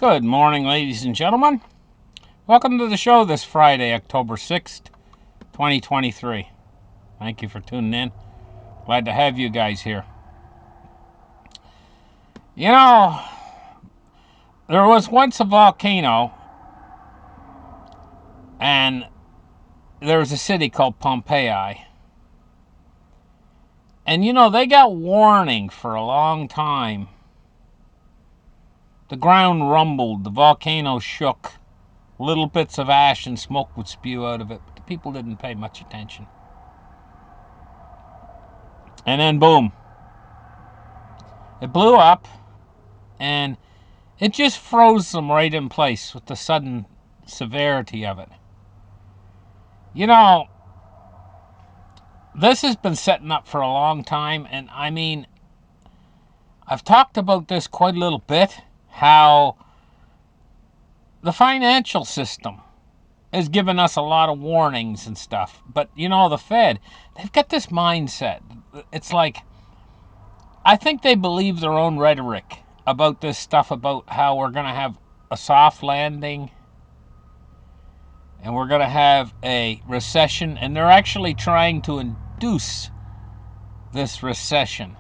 Good morning, ladies and gentlemen. Welcome to the show this Friday, October 6th, 2023. Thank you for tuning in. Glad to have you guys here. You know, there was once a volcano, and there was a city called Pompeii. And they got warning for a long time. The ground rumbled, the volcano shook, little bits of ash and smoke would spew out of it, but the people didn't pay much attention. And then boom, it blew up, and it just froze them right in place with the sudden severity of it. This has been setting up for a long time, and I've talked about this quite a little bit, how the financial system has given us a lot of warnings and stuff. But, the Fed, they've got this mindset. It's like, I think they believe their own rhetoric about this stuff, about how we're going to have a soft landing and we're going to have a recession, and they're actually trying to induce this recession.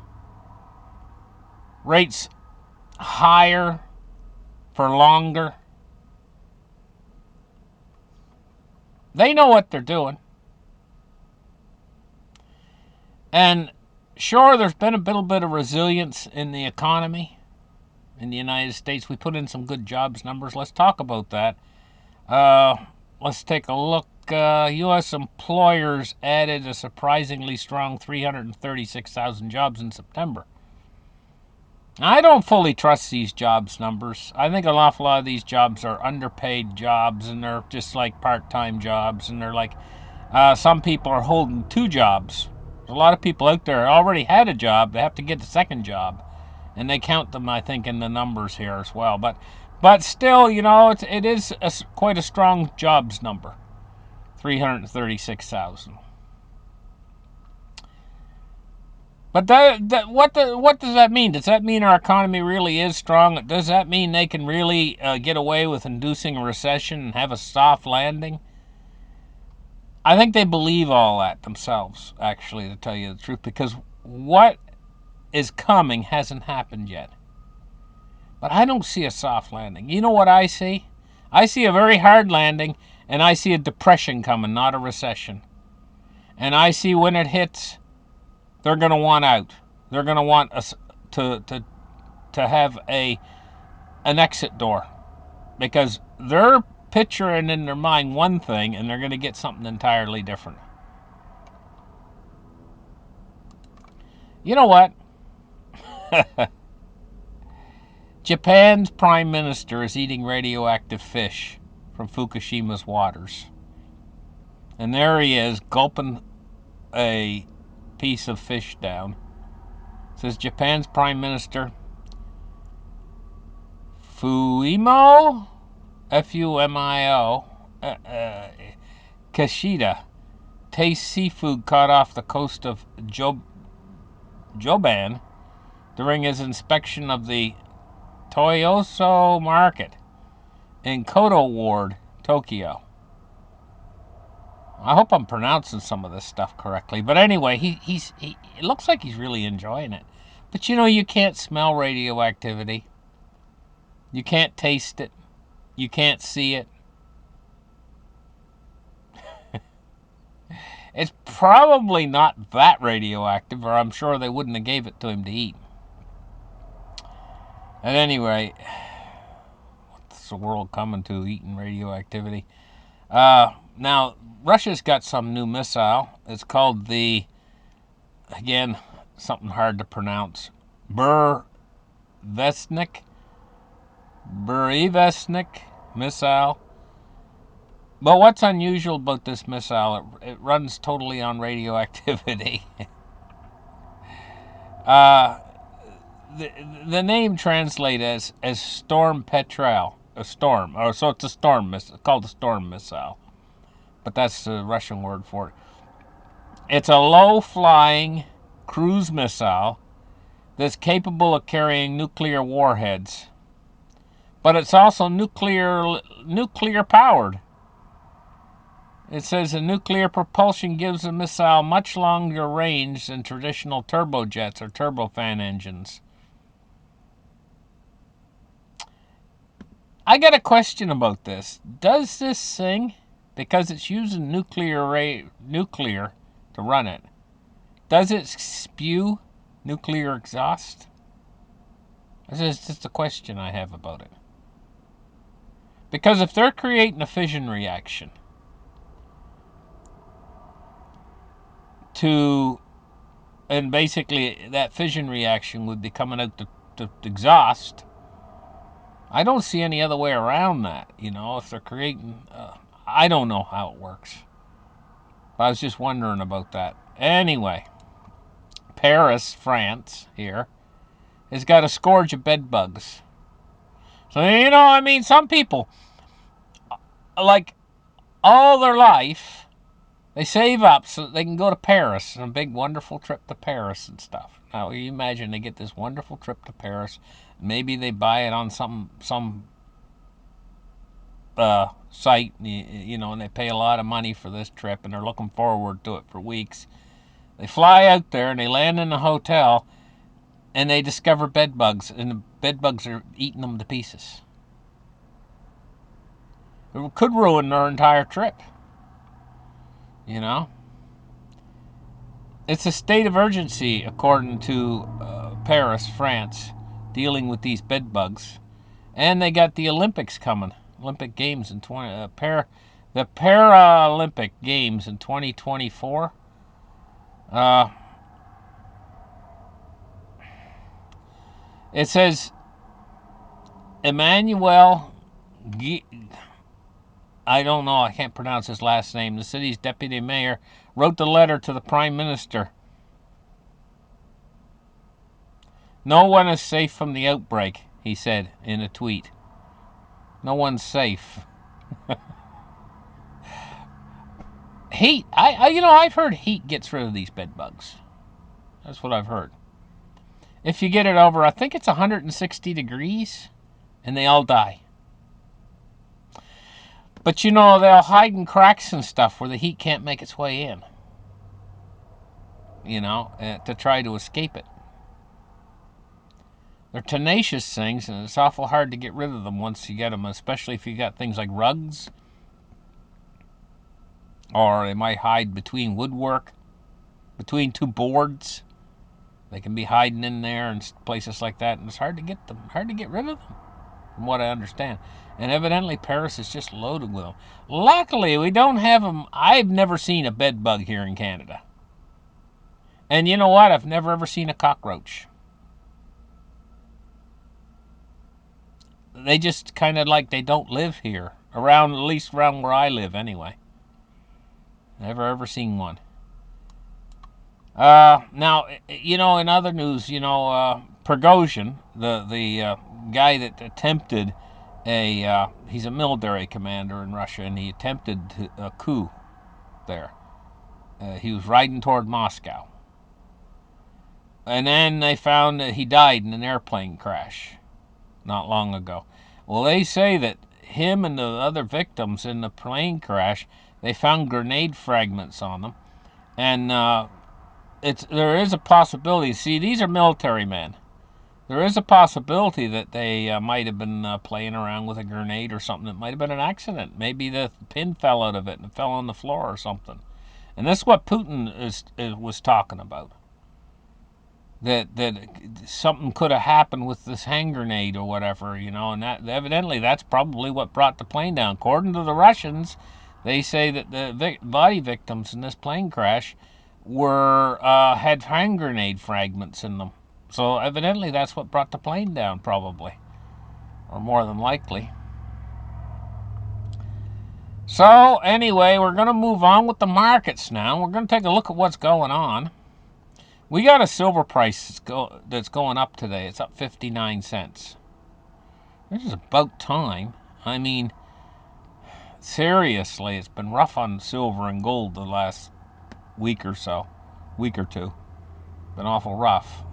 Rates higher for longer. They know what they're doing. And sure, there's been a little bit of resilience in the economy in the United States. We put in some good jobs numbers. Let's talk about that. Let's take a look. U.S. employers added a surprisingly strong 336,000 jobs in September. I don't fully trust these jobs numbers. I think an awful lot of these jobs are underpaid jobs, and they're just like part-time jobs, and they're like some people are holding two jobs. There's a lot of people out there already had a job. They have to get the second job, and they count them, I think, in the numbers here as well. But still, it is quite a strong jobs number, 336,000. But what does that mean? Does that mean our economy really is strong? Does that mean they can really get away with inducing a recession and have a soft landing? I think they believe all that themselves, actually, to tell you the truth, because what is coming hasn't happened yet. But I don't see a soft landing. You know what I see? I see a very hard landing, and I see a depression coming, not a recession. And I see when it hits, they're going to want out. They're going to want us to have an exit door, because they're picturing in their mind one thing, and they're going to get something entirely different. You know what? Japan's prime minister is eating radioactive fish from Fukushima's waters. And there he is, gulping a piece of fish down. It says Japan's prime minister, Fumio, Fumio, Kishida, tastes seafood caught off the coast of Joban during his inspection of the Toyosu Market in Koto Ward, Tokyo. I hope I'm pronouncing some of this stuff correctly. But anyway, he it looks like he's really enjoying it. But you can't smell radioactivity. You can't taste it. You can't see it. It's probably not that radioactive, or I'm sure they wouldn't have gave it to him to eat. At any rate, what's the world coming to, eating radioactivity? Now, Russia's got some new missile. It's called the, again, something hard to pronounce, Burevestnik missile. But what's unusual about this missile, it runs totally on radioactivity. The name translates as Storm Petrel, a storm. So it's a storm missile, called a storm missile. But that's the Russian word for it. It's a low-flying cruise missile that's capable of carrying nuclear warheads. but it's also nuclear powered. It says the nuclear propulsion gives the missile much longer range than traditional turbojets or turbofan engines. I got a question about this. Does this thing, because it's using nuclear to run it, does it spew nuclear exhaust? This is just a question I have about it. Because if they're creating a fission reaction and basically that fission reaction would be coming out to exhaust, I don't see any other way around that. If they're creating, I don't know how it works. I was just wondering about that. Anyway, Paris, France, here, has got a scourge of bed bugs. So, some people, like, all their life, they save up so that they can go to Paris on a big, wonderful trip to Paris and stuff. Now, you imagine they get this wonderful trip to Paris. Maybe they buy it on some site, and they pay a lot of money for this trip, and they're looking forward to it for weeks. They fly out there, and they land in a hotel, and they discover bed bugs, and the bed bugs are eating them to pieces. It could ruin their entire trip. It's a state of urgency, according to Paris, France, dealing with these bed bugs. And they got the Olympics coming. Olympic Games in the Paralympic Games in 2024. It says Emmanuel, I don't know, I can't pronounce his last name, the city's deputy mayor, wrote the letter to the prime minister. No one is safe from the outbreak, he said in a tweet. No one's safe. Heat. I've heard heat gets rid of these bed bugs. That's what I've heard. If you get it over, I think it's 160 degrees, and they all die. But they'll hide in cracks and stuff where the heat can't make its way in. To try to escape it. They're tenacious things, and it's awful hard to get rid of them once you get them, especially if you got things like rugs. Or they might hide between woodwork, between two boards. They can be hiding in there and places like that, and it's hard to get rid of them, from what I understand. And evidently Paris is just loaded with them. Luckily, we don't have them. I've never seen a bed bug here in Canada. And you know what? I've never ever seen a cockroach. They just kind of like they don't live here. At least around where I live anyway. Never ever seen one. Now, in other news, Prigozhin, the guy that attempted he's a military commander in Russia, and he attempted a coup there. He was riding toward Moscow. And then they found that he died in an airplane crash not long ago. Well, they say that him and the other victims in the plane crash, they found grenade fragments on them. And there is a possibility. See, these are military men. There is a possibility that they might have been playing around with a grenade or something. It might have been an accident. Maybe the pin fell out of it and fell on the floor or something. And that's what Putin was talking about. That something could have happened with this hand grenade or whatever, and that evidently that's probably what brought the plane down. According to the Russians, they say that the body victims in this plane crash had hand grenade fragments in them. So evidently that's what brought the plane down, probably, or more than likely. So anyway, we're going to move on with the markets now. We're going to take a look at what's going on. We got a silver price that's going up today. It's up 59 cents. This is about time. I mean, seriously, it's been rough on silver and gold the last week or two. Been awful rough.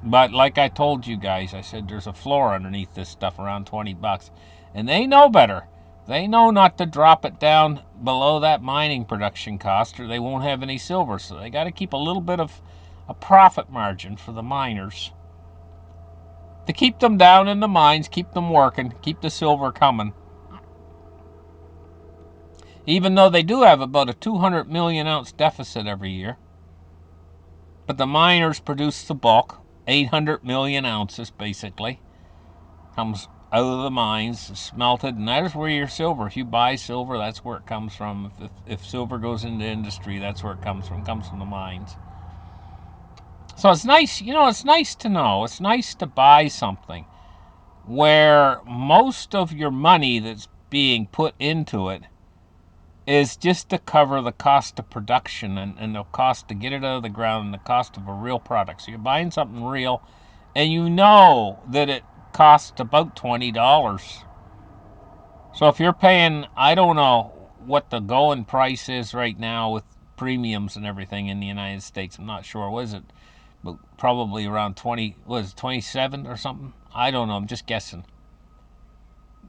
But like I told you guys, I said there's a floor underneath this stuff around $20. And they know better. They know not to drop it down below that mining production cost or they won't have any silver. So they got to keep a little bit of a profit margin for the miners to keep them down in the mines, keep them working, keep the silver coming. Even though they do have about a 200 million ounce deficit every year. But the miners produce the bulk, 800 million ounces basically. Comes out of the mines, smelted, and that's where your silver, if you buy silver, that's where it comes from. If silver goes into industry, that's where it comes from. It comes from the mines. So it's nice, it's nice to know. It's nice to buy something where most of your money that's being put into it is just to cover the cost of production and the cost to get it out of the ground and the cost of a real product. So you're buying something real, and you know that it costs about $20. So if you're paying, I don't know what the going price is right now with premiums and everything in the United States. I'm not sure. What is it? But probably around 20, was it 27 or something? I don't know. I'm just guessing.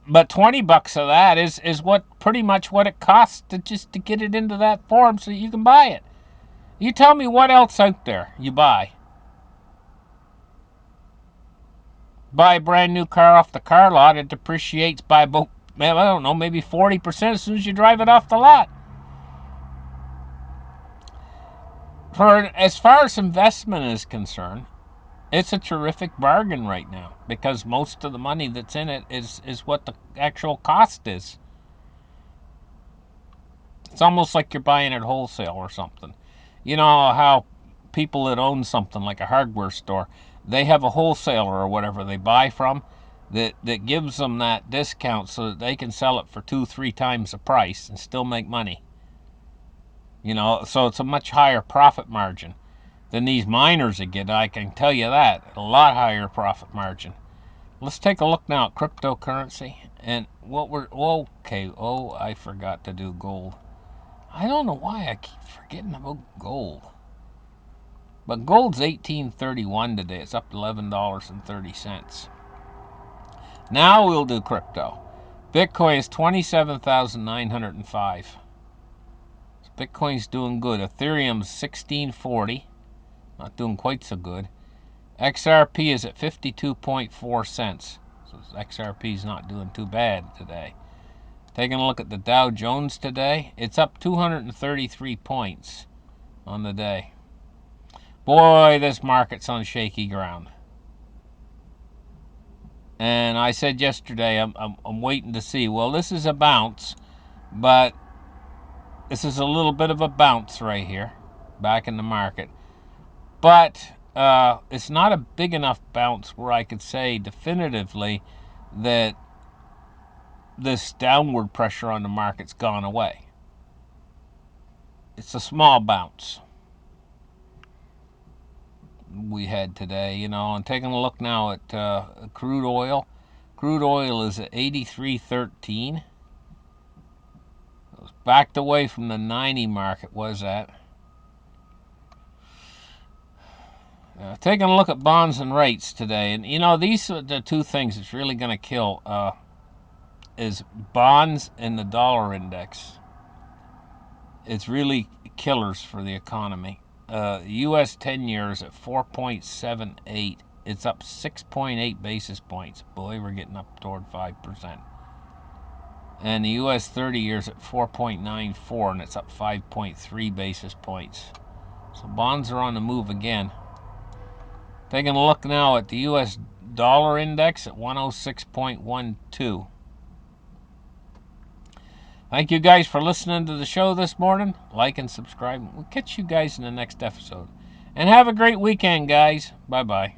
But $20 of that is what pretty much what it costs to get it into that form so you can buy it. You tell me what else out there you buy. Buy a brand new car off the car lot, it depreciates by about, I don't know, maybe 40% as soon as you drive it off the lot. As far as investment is concerned, it's a terrific bargain right now because most of the money that's in it is what the actual cost is. It's almost like you're buying it wholesale or something. You know how people that own something like a hardware store, they have a wholesaler or whatever they buy from that gives them that discount so that they can sell it for 2-3 times the price and still make money. So it's a much higher profit margin than these miners that get. I can tell you that. A lot higher profit margin. Let's take a look now at cryptocurrency and what we're, okay, I forgot to do gold. I don't know why I keep forgetting about gold. But gold's $18.31 today. It's up $11.30. Now we'll do crypto. Bitcoin is 27,905. So Bitcoin's doing good. Ethereum's 1640. Not doing quite so good. XRP is at 52.4 cents. So XRP's not doing too bad today. Taking a look at the Dow Jones today, it's up 233 points on the day. Boy, this market's on shaky ground. And I said yesterday, I'm waiting to see. Well, this is a bounce, but this is a little bit of a bounce right here, back in the market. But it's not a big enough bounce where I could say definitively that this downward pressure on the market's gone away. It's a small bounce we had today, and taking a look now at crude oil. Crude oil is at 83.13. It was backed away from the 90 mark it was at. Taking a look at bonds and rates today, and these are the two things that's really going to kill is bonds and the dollar index. It's really killers for the economy. U.S. 10 years at 4.78. It's up 6.8 basis points. Boy, we're getting up toward 5%. And the U.S. 30 years at 4.94, and it's up 5.3 basis points. So bonds are on the move again. Taking a look now at the U.S. dollar index at 106.12. Thank you guys for listening to the show this morning. Like and subscribe. We'll catch you guys in the next episode. And have a great weekend, guys. Bye-bye.